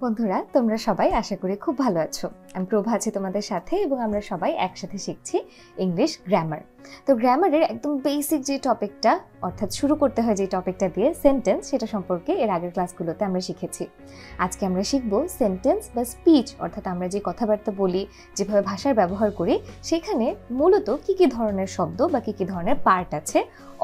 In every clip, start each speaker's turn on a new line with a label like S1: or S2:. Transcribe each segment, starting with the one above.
S1: বন্ধুরা, তোমরা সবাই আশা করি খুব ভালো আছো। আমি প্রভা আছি তোমাদের সাথে এবং আমরা সবাই একসাথে শিখছি ইংলিশ গ্রামার। তো গ্রামারের একদম বেসিক যে টপিকটা, অর্থাৎ শুরু করতে হয় যে টপিকটা দিয়ে, সেন্টেন্স, সেটা সম্পর্কে এর আগের ক্লাসগুলোতে আমরা শিখেছি। আজকে আমরা শিখব সেন্টেন্স বা স্পিচ, অর্থাৎ আমরা যে কথাবার্তা বলি, যেভাবে ভাষার ব্যবহার করি, সেখানে মূলত কি কি ধরনের শব্দ বা কি কি ধরনের পার্ট আছে,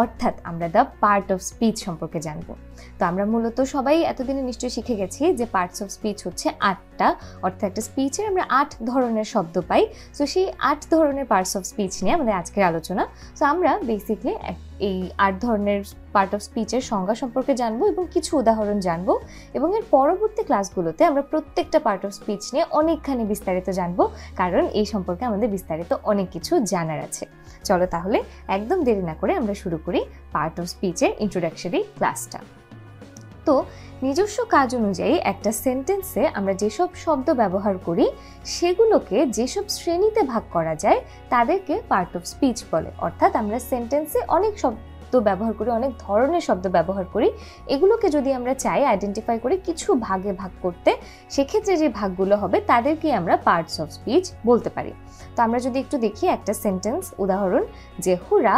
S1: অর্থাৎ আমরা দ্য পার্ট অফ স্পিচ সম্পর্কে জানবো। তো আমরা মূলত সবাই এতদিনে নিশ্চয়ই শিখে গেছি যে পার্টস অফ স্পিচ হচ্ছে 8টা, অর্থাৎ একটা স্পিচের আমরা 8 ধরনের শব্দ পাই। সো সেই 8 ধরনের পার্টস অফ স্পিচ নিয়ে আমাদের আজকের আলোচনা। সো আমরা বেসিকলি এই 8 ধরনের পার্ট অফ স্পিচের সংজ্ঞা সম্পর্কে জানবো এবং কিছু উদাহরণ জানবো, এবং এর পরবর্তী ক্লাসগুলোতে আমরা প্রত্যেকটা পার্ট অফ স্পিচ নিয়ে অনেকখানি বিস্তারিত জানবো, কারণ এই সম্পর্কে আমাদের বিস্তারিত অনেক কিছু জানার আছে। চলো তাহলে একদম দেরি না করে আমরা শুরু করি পার্ট অফ স্পিচের ইন্ট্রোডাকশনারি ক্লাসটা। তো নিজস্ব কাজ অনুযায়ী একটা সেন্টেন্সে আমরা যেসব শব্দ ব্যবহার করি সেগুলোকে যেসব শ্রেণীতে ভাগ করা যায় তাদেরকে পার্ট অফ স্পিচ বলে। অর্থাৎ আমরা সেন্টেন্সে অনেক শব্দ ব্যবহার করি, অনেক ধরনের শব্দ ব্যবহার করি। এগুলোকে যদি আমরা চাই আইডেন্টিফাই করে কিছু ভাগে ভাগ করতে, সেক্ষেত্রে যে ভাগগুলো হবে তাদেরকে আমরা পার্টস অফ স্পিচ বলতে পারি। তো আমরা যদি একটু দেখি একটা সেন্টেন্স উদাহরণ, যে হুরা,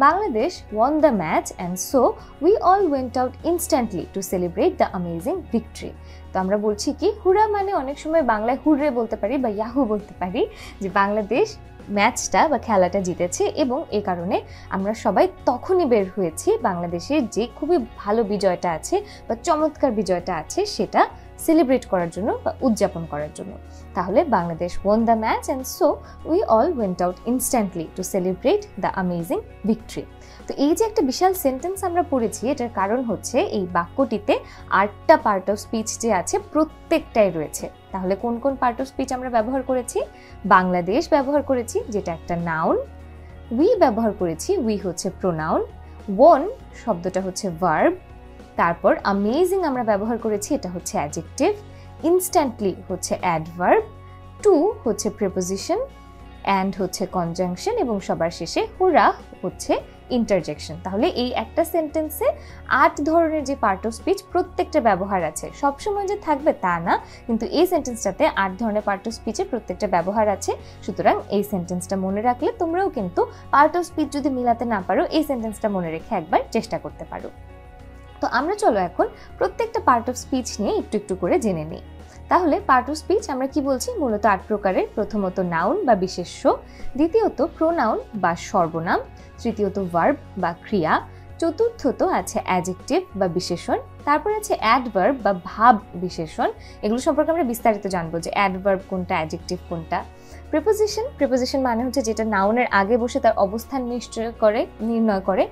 S1: Bangladesh won the match and so we all went out instantly to celebrate the amazing victory. তো আমরা বলছি কি, হুরা মানে অনেক সময় বাংলায় হুররে বলতে পারি বা ইয়াহু বলতে পারি, যে বাংলাদেশ ম্যাচটা বা খেলাটা জিতেছে এবং এ কারণে আমরা সবাই তখনই বের হয়েছি বাংলাদেশের যে খুবই ভালো বিজয়টা আছে বা চমৎকার বিজয়টা আছে সেটা সেলিব্রেট করার জন্য বা উদযাপন করার জন্য। তাহলে Bangladesh won the match and so we all went out instantly to celebrate the amazing victory. তো এই যে একটা বিশাল সেন্টেন্স আমরা পড়েছি, এটার কারণ হচ্ছে এই বাক্যটিতে 8টা পার্ট অফ স্পিচ যে আছে প্রত্যেকটাই রয়েছে। তাহলে কোন কোন পার্ট অফ স্পিচ আমরা ব্যবহার করেছি? বাংলাদেশ ব্যবহার করেছি, যেটা একটা নাউন। উই ব্যবহার করেছি, উই হচ্ছে প্রোনাউন। won শব্দটা হচ্ছে ভার্ব। তারপর অ্যামেজিং আমরা ব্যবহার করেছি, এটা হচ্ছে অ্যাডজেক্টিভ। ইনস্ট্যান্টলি হচ্ছে অ্যাডভার্ব। টু হচ্ছে প্রিপোজিশন। অ্যান্ড হচ্ছে কনজাংশন, এবং সবার শেষে হুরা হচ্ছে ইন্টারজেকশন। তাহলে এই একটা সেন্টেন্সে 8 ধরনের যে পার্ট অফ স্পিচ প্রত্যেকটা ব্যবহার আছে। সবসময় যে থাকবে তা না, কিন্তু এই সেন্টেন্সটাতে 8 ধরনের পার্ট অফ স্পিচের প্রত্যেকটা ব্যবহার আছে। সুতরাং এই সেন্টেন্সটা মনে রাখলে তোমরাও কিন্তু পার্ট অফ স্পিচ যদি মিলাতে না পারো, এই সেন্টেন্সটা মনে রেখে একবার চেষ্টা করতে পারো। তো আমরা চলো এখন প্রত্যেকটা পার্ট অফ স্পিচ নিয়ে একটু একটু করে জেনে নিই। তাহলে পার্ট অফ স্পিচ আমরা কি বলছি? মূলত 8 প্রকারের। প্রথমত নাউন বা বিশেষ্য, দ্বিতীয়ত প্রোনাউন বা সর্বনাম, তৃতীয়ত ভার্ব বা ক্রিয়া, চতুর্থত আছে অ্যাডজেক্টিভ বা বিশেষণ, তারপর আছে অ্যাডভার্ব বা ভাব বিশেষণ। এগুলো সম্পর্কে আমরা বিস্তারিত জানবো, যে অ্যাডভার্ব কোনটা, অ্যাডজেক্টিভ কোনটা। প্রিপোজিশন মানে হচ্ছে যেটা নাউনের আগে বসে তার অবস্থান নির্ণয় করে।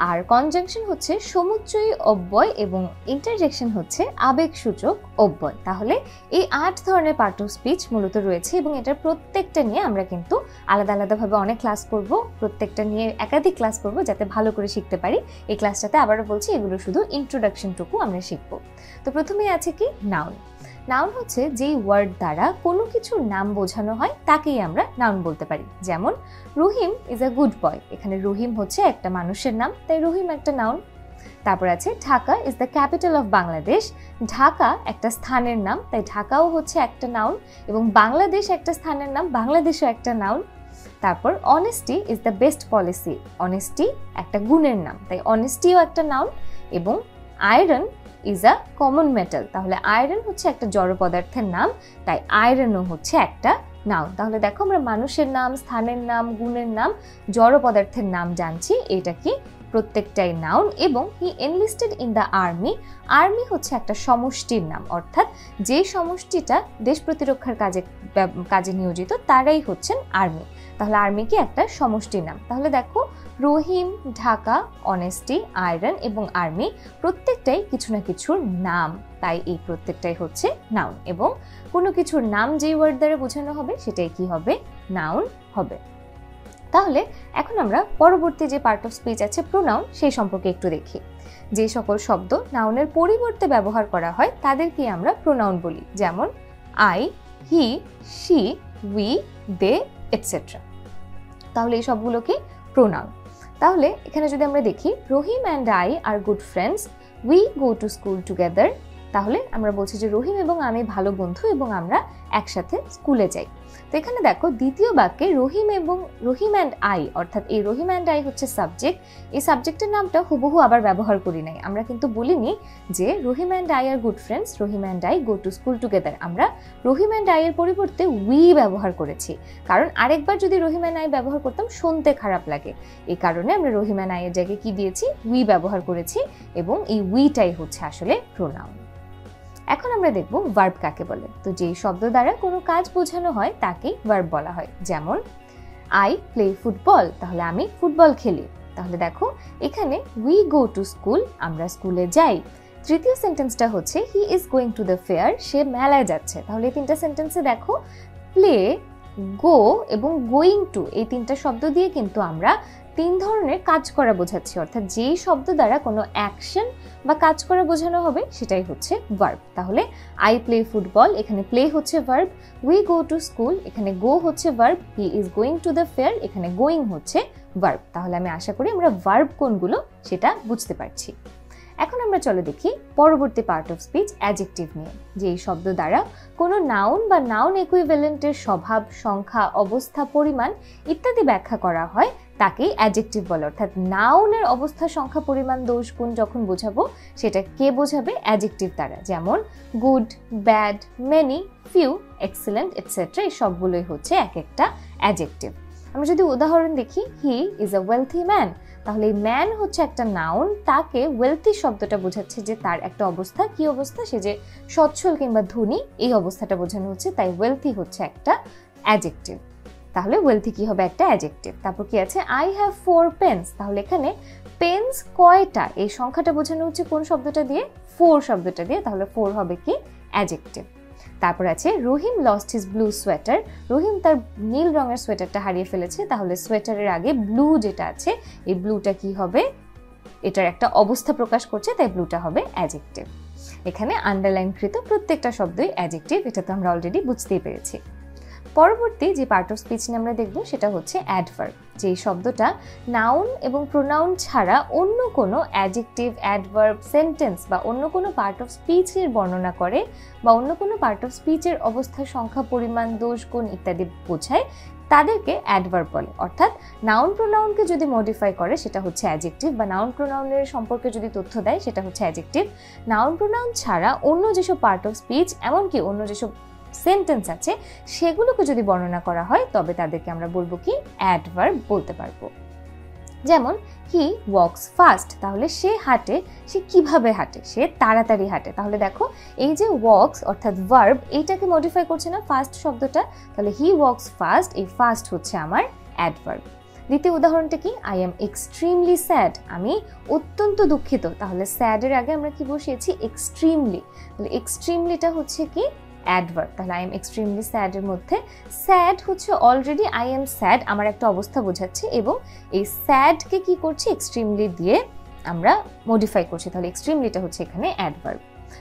S1: আর কনজাংশন হচ্ছে সমুচ্চয়ী অব্যয়, এবং ইন্টারজেকশন হচ্ছে আবেগসূচক অব্যয়। তাহলে এই 8 ধরনের পার্ট অফ স্পিচ মূলত রয়েছে, এবং এটার প্রত্যেকটা নিয়ে আমরা কিন্তু আলাদা আলাদাভাবে অনেক ক্লাস করব, প্রত্যেকটা নিয়ে একাধিক ক্লাস করব যাতে ভালো করে শিখতে পারি। এই ক্লাসটাতে আবারও বলছি, এগুলো শুধু ইন্ট্রোডাকশনটুকু আমরা শিখব। তো প্রথমেই আছে কি, নাউন। নাউন হচ্ছে যেই ওয়ার্ড দ্বারা কোনো কিছুর নাম বোঝানো হয় তাকেই আমরা নাউন বলতে পারি। যেমন রহিম ইজ আ গুড বয়, এখানে রহিম হচ্ছে একটা মানুষের নাম, তাই রহিম একটা নাউন। তারপর আছে Dhaka is the capital of Bangladesh, Dhaka একটা স্থানের নাম, তাই ঢাকাও হচ্ছে একটা নাউন, এবং বাংলাদেশ একটা স্থানের নাম, বাংলাদেশও একটা নাউন। তারপর honesty is the best policy, honesty একটা গুণের নাম, তাই অনেস্টিও একটা নাউন। এবং iron is a common metal, তাহলে আয়রন হচ্ছে একটা জড় পদার্থের নাম, তাই আয়রনও হচ্ছে একটা নাউন। তাহলে দেখো আমরা মানুষের নাম, স্থানের নাম, গুণের নাম, জড় পদার্থের নাম জানছি, এটা কি প্রত্যেকটাই নাউন। এবং he enlisted in the army, army হচ্ছে একটা সমষ্টির নাম, অর্থাৎ যে সমষ্টিটা দেশ প্রতিরক্ষার কাজে নিয়োজিত তারাই হচ্ছেন আর্মি। তাহলে আর্মি কি একটা সমষ্টির নাম। তাহলে দেখো রহিম, ঢাকা, অনেস্টি, আয়রন এবং আর্মি প্রত্যেকটাই কিছু না কিছুর নাম, তাই এই প্রত্যেকটাই হচ্ছে নাউন। এবং কোনো কিছুর নাম যেই ওয়ার্ড দ্বারা বোঝানো হবে সেটাই কি হবে? নাউন হবে। তাহলে এখন আমরা পরবর্তী যে পার্ট অফ স্পিচ আছে প্রোনাউন, সেই সম্পর্কে একটু দেখি। যে সকল শব্দ নাউনের পরিবর্তে ব্যবহার করা হয় তাদেরকে আমরা প্রোনাউন বলি। যেমন I, he, she, we, they, etcetera. তাহলে এই সবগুলো কি প্রোনাউন। তাহলে এখানে যদি আমরা দেখি, Rahim and I are good friends, we go to school together, তাহলে আমরা বলছি যে রহিম এবং আমি ভালো বন্ধু এবং আমরা একসাথে স্কুলে যাই। তো এখানে দেখো দ্বিতীয় বাক্যে রহিম অ্যান্ড আই, অর্থাৎ এই রহিম অ্যান্ড আই হচ্ছে সাবজেক্ট। এই সাবজেক্টের নামটা হুবহু আবার ব্যবহার করি নাই। আমরা কিন্তু বলিনি যে Rahim and I are good friends, Rahim and I go to school together. আমরা রহিম অ্যান্ড আই এর পরিবর্তে উই ব্যবহার করেছি, কারণ আরেকবার যদি রহিম অ্যান্ড আই ব্যবহার করতাম শুনতে খারাপ লাগে। এই কারণে আমরা রহিম অ্যান্ড আই এর জায়গায় কি দিয়েছি, উই ব্যবহার করেছি, এবং এই উইটাই হচ্ছে আসলে প্রোনাউন। এখন আমরা দেখব ভার্ব কাকে বলে। তো যেই শব্দ দ্বারা কোনো কাজ বোঝানো হয় তাকেই ভার্ব বলা হয়। যেমন আই প্লে ফুটবল, তাহলে আমি ফুটবল খেলি। তাহলে দেখো এখানে উই গো টু স্কুল, আমরা স্কুলে যাই। তৃতীয় সেন্টেন্সটা হচ্ছে he is going to the fair, সে মেলায় যাচ্ছে। তাহলে এই তিনটা সেন্টেন্সে দেখো প্লে, গো এবং গোয়িং টু, এই তিনটা শব্দ দিয়ে কিন্তু আমরা তিন ধরনের কাজ করা বোঝাচ্ছি, অর্থাৎ যেই শব্দ দ্বারা কোনো অ্যাকশন বা কাজ করা বোঝানো হবে সেটাই হচ্ছে ভার্ব। তাহলে আই প্লে ফুটবল, এখানে প্লে হচ্ছে verb. We go to school, এখানে গো হচ্ছে verb. He is going to the fair, এখানে গোয়িং হচ্ছে ভার্ব। তাহলে আমি আশা করি আমরা ভার্ব কোনগুলো সেটা বুঝতে পারছি। এখন আমরা চলো দেখি পরবর্তী পার্ট অফ স্পিচ, অ্যাডজেক্টিভ নিয়ে। যে এই শব্দ দ্বারা কোনো নাউন বা নাউন ইকুইভ্যালেন্টের স্বভাব, সংখ্যা, অবস্থা, পরিমাণ ইত্যাদি ব্যাখ্যা করা হয় তাকেই অ্যাডজেক্টিভ বলে। অর্থাৎ নাউনের অবস্থা, সংখ্যা, পরিমাণ, দোষ, গুণ যখন বোঝাবো সেটা কে বোঝাবে, অ্যাডজেক্টিভ দ্বারা। যেমন good, bad, many, few, excellent etcetera, এই সবগুলোই হচ্ছে এক একটা অ্যাডজেক্টিভ। আমরা যদি উদাহরণ দেখি, he is a wealthy man, তাহলে এই ম্যান হচ্ছে একটা নাউন, তাকে ওয়েলথি শব্দটা বোঝাচ্ছে যে তার একটা অবস্থা, কি অবস্থা, সে যে সচ্ছল কিংবা ধনী, এই অবস্থাটা বোঝানো হচ্ছে, তাই ওয়েলথি হচ্ছে একটা অ্যাডজেক্টিভ। তাহলে ওয়েলথি কি হবে, একটা অ্যাডজেক্টিভ। তারপর কি আছে, আই হ্যাভ 4 পেন্স, তাহলে এখানে পেন্স কয়টা, এই সংখ্যাটা বোঝানো হচ্ছে কোন শব্দটা দিয়ে, 4 শব্দটা দিয়ে, তাহলে 4 হবে কি, অ্যাডজেক্টিভ। তারপর আছে রহিম লস্ট হিজ ব্লু সোয়েটার, রহিম তার নীল রঙের সোয়েটারটা হারিয়ে ফেলেছে। তাহলে সোয়েটারের আগে ব্লু যেটা আছে, এই ব্লুটা কি হবে, এটার একটা অবস্থা প্রকাশ করছে, তাই ব্লুটা হবে অ্যাডজেক্টিভ। এখানে আন্ডারলাইনকৃত প্রত্যেকটা শব্দই অ্যাডজেক্টিভ, এটা তো আমরা অলরেডি বুঝতেই পেরেছি। পরবর্তী যে পার্ট অফ স্পিচ নিয়ে আমরা দেখব সেটা হচ্ছে অ্যাডভার্ব। যেই শব্দটা নাউন এবং প্রোনাউন ছাড়া অন্য কোনো অ্যাডজেক্টিভ, অ্যাডভার্ব, সেন্টেন্স বা অন্য কোনো পার্ট অফ স্পিচের বর্ণনা করে বা অন্য কোনো পার্ট অফ স্পিচের অবস্থা, সংখ্যা, পরিমাণ, দোষ, গুণ ইত্যাদি বোঝায়, তাদেরকে অ্যাডভার্ব বলে। অর্থাৎ নাউন প্রোনাউনকে যদি মডিফাই করে সেটা হচ্ছে অ্যাডজেক্টিভ, বা নাউন প্রোনাউনের সম্পর্কে যদি তথ্য দেয় সেটা হচ্ছে অ্যাডজেক্টিভ। নাউন প্রোনাউন ছাড়া অন্য যেসব পার্ট অফ স্পিচ, এমনকি অন্য যেসব সেন্টেন্স আছে সেগুলোকে যদি বর্ণনা করা হয় তবে তাদেরকে আমরা বলবো কি, অ্যাডভার্ব বলতে পারবো। যেমন হি ওয়াকস ফাস্ট, তাহলে সে হাঁটে, সে কিভাবে হাঁটে, সে তাড়াতাড়ি হাঁটে। তাহলে দেখো এই যে ওয়াকস অর্থাৎ ভার্ব, এইটাকে মডিফাই করছে না ফাস্ট শব্দটা, তাহলে হি ওয়াকস ফাস্ট, এই ফাস্ট হচ্ছে আমার অ্যাডভার্ব। দ্বিতীয় উদাহরণটা কি, আই এম এক্সট্রিমলি স্যাড, আমি অত্যন্ত দুঃখিত। তাহলে স্যাডের আগে আমরা কি বসিয়েছি, এক্সট্রিমলি, তাহলে এক্সট্রিমলিটা হচ্ছে কি, অ্যাডভার্ব। তাহলে আই এম এক্সট্রিমলি স্যাড এর মধ্যে স্যাড হচ্ছে অলরেডি আই এম স্যাড, আমার একটা অবস্থা বোঝাচ্ছে, এবং এই স্যাডকে কি করছি, এক্সট্রিমলি দিয়ে আমরা মডিফাই করছি। তাহলে এক্সট্রিমলিটা হচ্ছে এখানে অ্যাডভার্ব।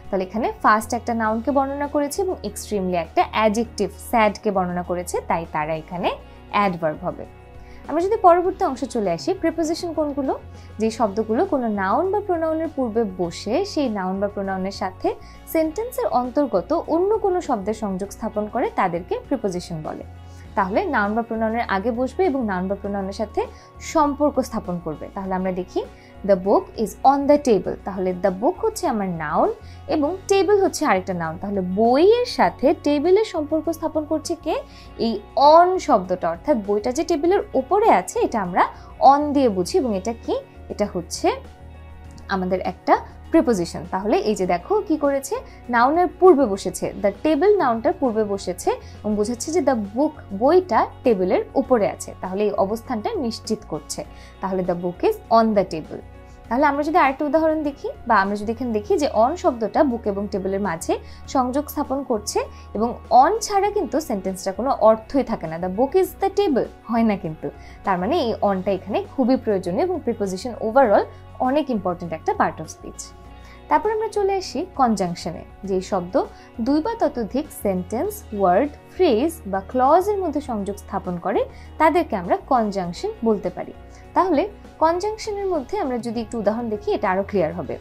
S1: তাহলে এখানে ফার্স্ট একটা নাউনকে বর্ণনা করেছে এবং এক্সট্রিমলি একটা অ্যাডজেক্টিভ স্যাডকে বর্ণনা করেছে, তাই তারা এখানে অ্যাডভার্ব হবে। আমরা যদি পরবর্তী অংশে চলে আসি, প্রিপোজিশন কোনগুলো, যে শব্দগুলো কোনো নাউন বা প্রোনাউনের পূর্বে বসে সেই নাউন বা প্রোনাউনের সাথে সেন্টেন্সের অন্তর্গত অন্য কোনো শব্দের সংযোগ স্থাপন করে তাদেরকে প্রিপোজিশন বলে। তাহলে নাউন বা প্রোনাউনের আগে বসবে এবং নাউন বা প্রোনাউনের সাথে সম্পর্ক স্থাপন করবে। তাহলে আমরা দেখি the book is on the table, তাহলে দ্য বুক হচ্ছে আমার নাউন এবং টেবিল হচ্ছে আরেকটা নাউন। তাহলে বইয়ের সাথে টেবিলের সম্পর্ক স্থাপন করছে কে, এই অন শব্দটা, অর্থাৎ বইটা যে টেবিলের উপরে আছে এটা আমরা অন দিয়ে বুঝি, এবং এটা কি, এটা হচ্ছে আমাদের একটা প্রিপোজিশন। তাহলে এই যে দেখো কি করেছে, নাউনের পূর্বে বসেছে, দ্য টেবিল নাউনটার পূর্বে বসেছে এবং বোঝাচ্ছে যে দ্য বুক, বইটা টেবিলের উপরে আছে, তাহলে এই অবস্থানটা নিশ্চিত করছে। তাহলে the book is on the table. তাহলে আমরা যদি আরেকটা উদাহরণ দেখি, বা আমরা যদি এখানে দেখি যে অন শব্দটা বুক এবং টেবিলের মাঝে সংযোগ স্থাপন করছে, এবং অন ছাড়া কিন্তু সেন্টেন্সটা কোনো অর্থই থাকে না, the book is the table হয় না কিন্তু। তার মানে এই অনটা এখানে খুবই প্রয়োজনীয় এবং প্রিপোজিশন ওভারঅল অনেক ইম্পর্টেন্ট একটা পার্ট অফ স্পিচ। তারপর আমরা চলে আসি কনজাংশনে, যে শব্দ দুই বা ততোধিক সেন্টেন্স, ওয়ার্ড, ফ্রেজ বা ক্লজের মধ্যে সংযোগ স্থাপন করে তাদেরকে আমরা কনজাংশন বলতে পারি। তাহলে কনজাংশনের মধ্যে আমরা যদি একটু উদাহরণ দেখি এটা আরো ক্লিয়ার হবে।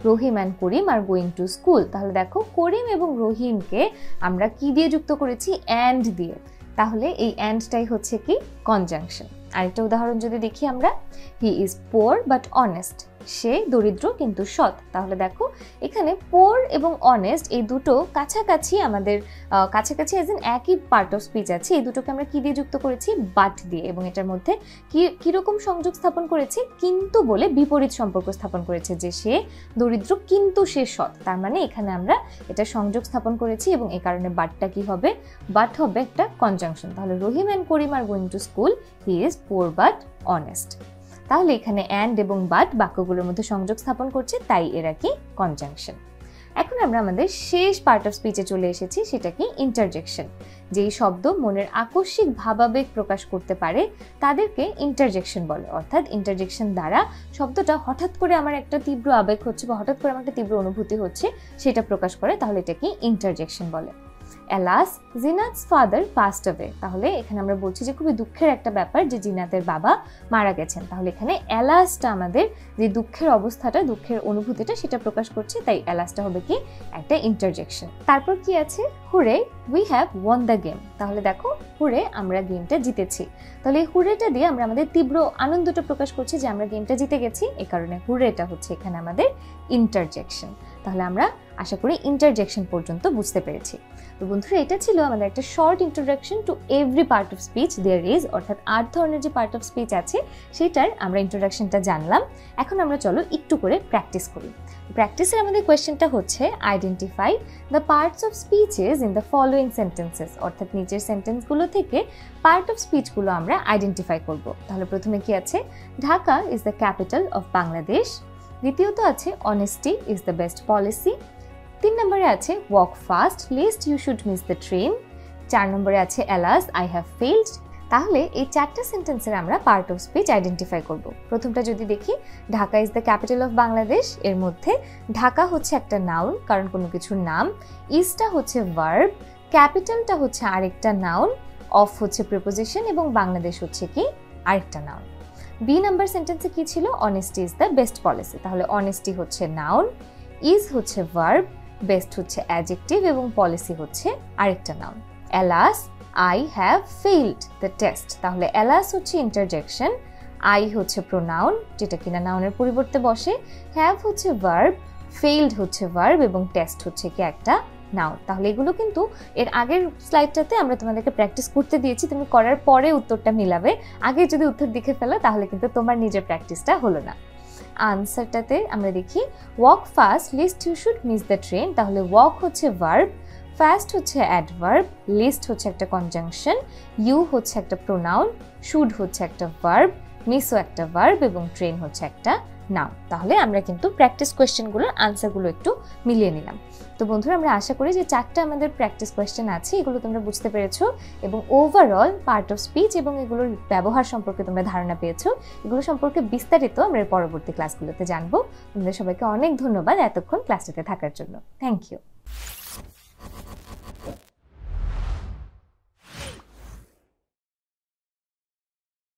S1: Rahim and Karim are going to school. তাহলে দেখো করিম এবং রহিমকে আমরা কি দিয়ে যুক্ত করেছি? অ্যান্ড দিয়ে। তাহলে এই অ্যান্ডটাই হচ্ছে কি? কনজাংশন। আরেকটা উদাহরণ যদি দেখি আমরা, he is poor but honest, সে দরিদ্র কিন্তু সৎ। তাহলে দেখো এখানে পোর এবং অনেস্ট এই দুটো কাছাকাছি, আমাদের কাছাকাছি এজ এন একই পার্ট অফ স্পিচ আছে। এই দুটোকে আমরা কি দিয়ে যুক্ত করেছি? বাট দিয়ে। এবং এটার মধ্যে কিরকম সংযোগ স্থাপন করেছি? কিন্তু বলে বিপরীত সম্পর্ক স্থাপন করেছে, যে সে দরিদ্র কিন্তু সে সৎ। তার মানে এখানে আমরা এটা সংযোগ স্থাপন করেছি এবং এই কারণে বাটটা কি হবে? বাট হবে একটা কনজাংশন। তাহলে Rahim and Karim are going to school, he is poor but honest. তাহলে এখানে অ্যান্ড এবং বাট বাক্যগুলোর মধ্যে সংযোগ স্থাপন করছে, তাই এরা কি? কনজাংশন। এখন আমরা আমাদের শেষ পার্ট অফ স্পিচে চলে এসেছি, সেটা কি? ইন্টারজেকশন। যেই শব্দ মনের আকস্মিক ভাবাবেগ প্রকাশ করতে পারে তাদেরকে ইন্টারজেকশন বলে। অর্থাৎ ইন্টারজেকশন দ্বারা শব্দটা হঠাৎ করে আমার একটা তীব্র আবেগ হচ্ছে বা হঠাৎ করে আমার একটা তীব্র অনুভূতি হচ্ছে, সেটা প্রকাশ করে, তাহলে এটা কি? ইন্টারজেকশন বলে। Alas Zinat's father passed away. তাহলে এখানে আমরা বলছি যে খুবই দুঃখের একটা ব্যাপার যে জিনাতের বাবা মারা গেছেন। তাহলে এখানে অ্যালাসটা আমাদের যে দুঃখের অবস্থাটা, দুঃখের অনুভূতিটা, সেটা প্রকাশ করছে, তাই অ্যালাসটা হবে কি? একটা ইন্টারজেকশন। তারপর কি আছে? Hurray we have won the game. তাহলে দেখো হুরে, আমরা গেমটা জিতেছি। তাহলে এই হুরেটা দিয়ে আমরা আমাদের তীব্র আনন্দটা প্রকাশ করছি যে আমরা গেমটা জিতে গেছি, এই কারণে হুরেটা হচ্ছে এখানে আমাদের ইন্টারজেকশন। তাহলে আমরা আশা করি ইন্টারজেকশন পর্যন্ত বুঝতে পেরেছি। তো বন্ধুরা, এটা ছিল আমাদের একটা short introduction to every part of speech there is, অর্থাৎ 8 ধরনের যে পার্ট অফ স্পিচ আছে সেটার আমরা ইন্ট্রোডাকশনটা জানলাম। এখন আমরা চলো একটু করে প্র্যাকটিস করি। প্র্যাকটিসের আমাদের কোয়েশ্চেনটা হচ্ছে identify the parts of speeches in the following sentences, অর্থাৎ নিচের সেন্টেন্সগুলো থেকে পার্ট অফ স্পিচগুলো আমরা আইডেন্টিফাই করব। তাহলে প্রথমে কি আছে? Dhaka is the capital of Bangladesh. দ্বিতীয়ত আছে honesty is the best policy. 3 নম্বরে আছে walk fast lest you should miss the train. 4 নম্বরে আছে অ্যালাস আই হ্যাভ ফেইলড। তাহলে এই 4টা সেন্টেন্সের আমরা পার্ট অফ স্পিচ আইডেন্টিফাই করব। প্রথমটা যদি দেখি, Dhaka is the capital of Bangladesh, এর মধ্যে ঢাকা হচ্ছে একটা নাউন, কারণ কোনো কিছুর নাম, ইজটা হচ্ছে ভার্ব, ক্যাপিটালটা হচ্ছে আরেকটা নাউন, অফ হচ্ছে প্রিপোজিশন এবং বাংলাদেশ হচ্ছে কি? আরেকটা নাউন। বি নাম্বার সেন্টেন্সে কি ছিল? Honesty is the best policy. তাহলে অনেস্টি হচ্ছে নাউন, ইজ হচ্ছে ভার্ব, বেস্ট হচ্ছে অ্যাডজেক্টিভ এবং পলিসি হচ্ছে আরেকটা noun. Alas I have failed the test. তাহলে অ্যালাস হচ্ছে ইন্টারজেকশন, আই হচ্ছে প্রোনাউন যেটা কিনা নাউনের পরিবর্তে বসে, হ্যাভ হচ্ছে ভার্ব, ফেইলড হচ্ছে ভার্ব এবং টেস্ট হচ্ছে কি একটা নাউন। তাহলে এগুলো কিন্তু এর আগের স্লাইডটাতে আমরা তোমাদেরকে প্র্যাকটিস করতে দিয়েছি, তুমি করার পরে উত্তরটা মিলাবে। আগে যদি উত্তর দেখে ফেলো তাহলে কিন্তু তোমার নিজের প্র্যাকটিসটা হলো না। আনসারটাতে আমরা দেখি walk fast lest you should miss the train. তাহলে ওয়াক হচ্ছে ভার্ব, ফাস্ট হচ্ছে অ্যাডভার্ব, লিস্ট হচ্ছে একটা কনজাংশন, ইউ হচ্ছে একটা প্রোনাউন, শুড হচ্ছে একটা ভার্ব, মিসও একটা ভার্ব এবং ট্রেন হচ্ছে একটা নাউন। তাহলে আমরা কিন্তু প্র্যাকটিস কোয়েশ্চেনগুলোর আনসারগুলো একটু মিলিয়ে নিলাম। তো বন্ধুরা, আমরা আশা করি যে 4টা আমাদের প্র্যাকটিস কোয়েশ্চেন আছে, এগুলো তোমরা বুঝতে পেরেছো এবং ওভারঅল পার্ট অফ স্পিচ এবং এগুলোর ব্যবহার সম্পর্কে তোমরা ধারণা পেয়েছো। এগুলো সম্পর্কে বিস্তারিত আমরা পরবর্তী ক্লাসগুলোতে জানবো। তোমাদের সবাইকে অনেক ধন্যবাদ এতক্ষণ ক্লাসটাতে থাকার জন্য। Thank you.